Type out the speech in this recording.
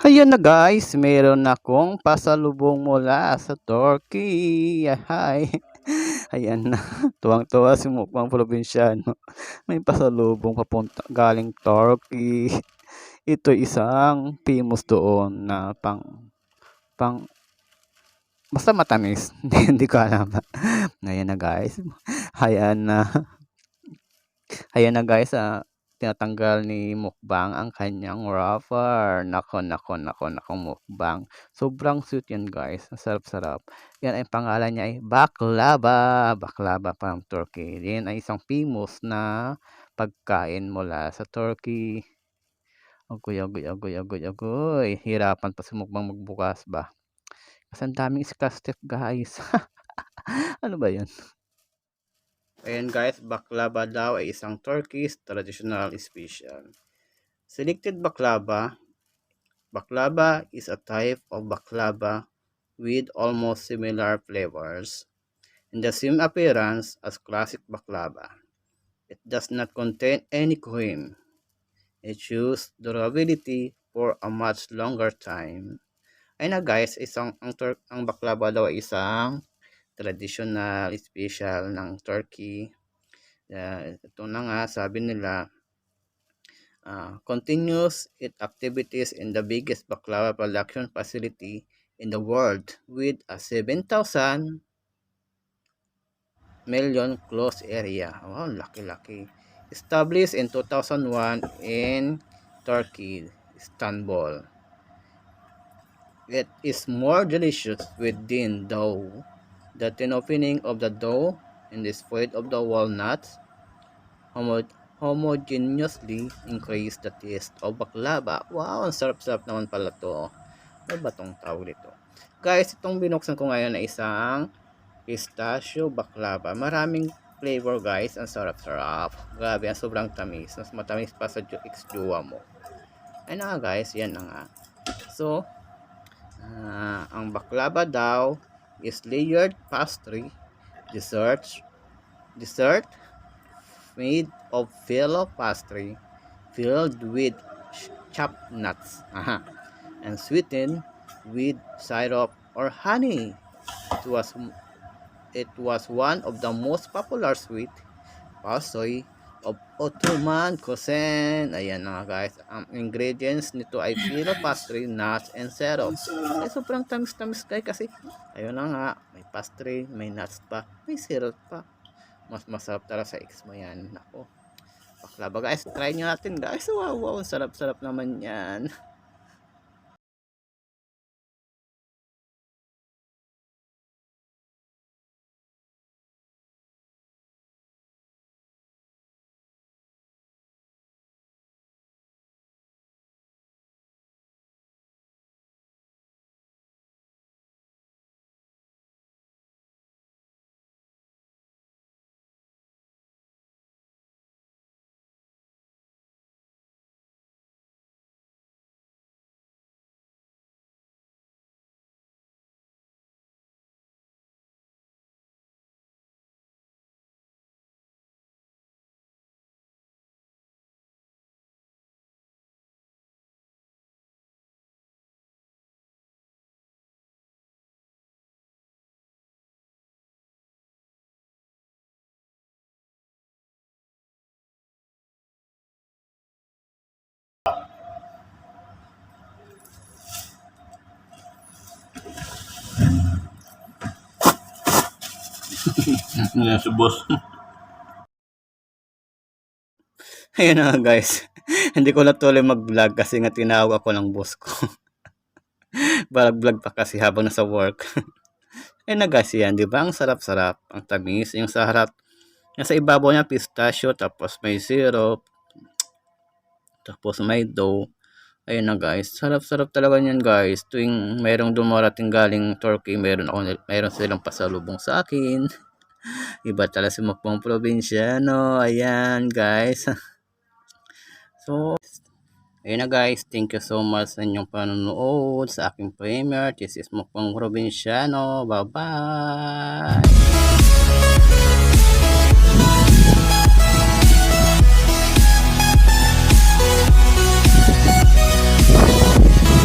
Ayan na guys, meron akong pasalubong mula sa Turkey. Hi. Ayan na, tuwang-tuwa si Mukbang Probinsyano. May pasalubong papunta galing Turkey. Ito isang famous doon na pang basta matamis. Hindi ko alam. Ayan na guys. Ayan na. Ayan na guys, tinatanggal ni Mukbang ang kanyang wrapper. Nako Mukbang. Sobrang sweet yan guys. Ang sarap-sarap. Yan ay pangalan niya ay baklava. Baklava from Turkey. Yan ay isang famous na pagkain mula sa Turkey. Agoy. Hirapan pa si Mukbang magbukas ba? Kasi ang daming step guys. Ano ba yan? Ayan guys, baklava daw ay isang Turkish traditional special. Selected baklava. Baklava is a type of baklava with almost similar flavors and the same appearance as classic baklava. It does not contain any cream. It chooses durability for a much longer time. Ayun na guys, ang baklava daw ay isang traditional special ng Turkey. Ito na nga, sabi nila, continues its activities in the biggest baklava production facility in the world with a 7,000 million closed area. Wow, laki-laki. Established in 2001 in Turkey, Istanbul. It is more delicious within dough. The thin opening of the dough and the spread of the walnuts homogeneously increase the taste of baklava. Wow, ang sarap-sarap naman pala to. Ano ba tong tawag dito? Guys, itong binuksan ko ngayon ay isang pistachio baklava. Maraming flavor guys. Ang sarap-sarap. Grabe, ang sobrang tamis. Mas matamis pa sa ex-jowa mo. Ayun na nga guys, yan na nga. So, ang baklava daw is layered pastry dessert made of phyllo pastry filled with chopped nuts and sweetened with syrup or honey. It was one of the most popular sweet pastry of Ottoman cuisine. Ayan na guys, ang ingredients nito ay phyllo pastry, nuts, and syrup. Ay sobrang tamis-tamis guys kasi ayun na nga, may pastry, may nuts pa, may syrup pa. Mas masarap talaga sa ex mo yan. Nako, baklava guys, try nyo natin guys. Wow, sarap-sarap naman yan. Yan si boss. Ayun na nga guys. Hindi ko natuloy mag-vlog kasi nga tinawag ako ng boss ko. Vlog pa kasi habang nasa work. Ayun na guys, yan, di ba? Ang sarap-sarap, ang tamis. Yung sa harap, yung sa ibabaw niya pistachio, tapos may syrup, tapos may dough. Ayun na guys, sarap-sarap talaga niyan guys. Tuwing mayroong dumarating galing Turkey, mayroon silang pasalubong sa akin. Iba talaga si Mukbang Probinsyano. Ayan guys. So, ayun na guys, thank you so much sa inyong panonood sa aking premiere. This is Mukbang Probinsyano. Bye-bye!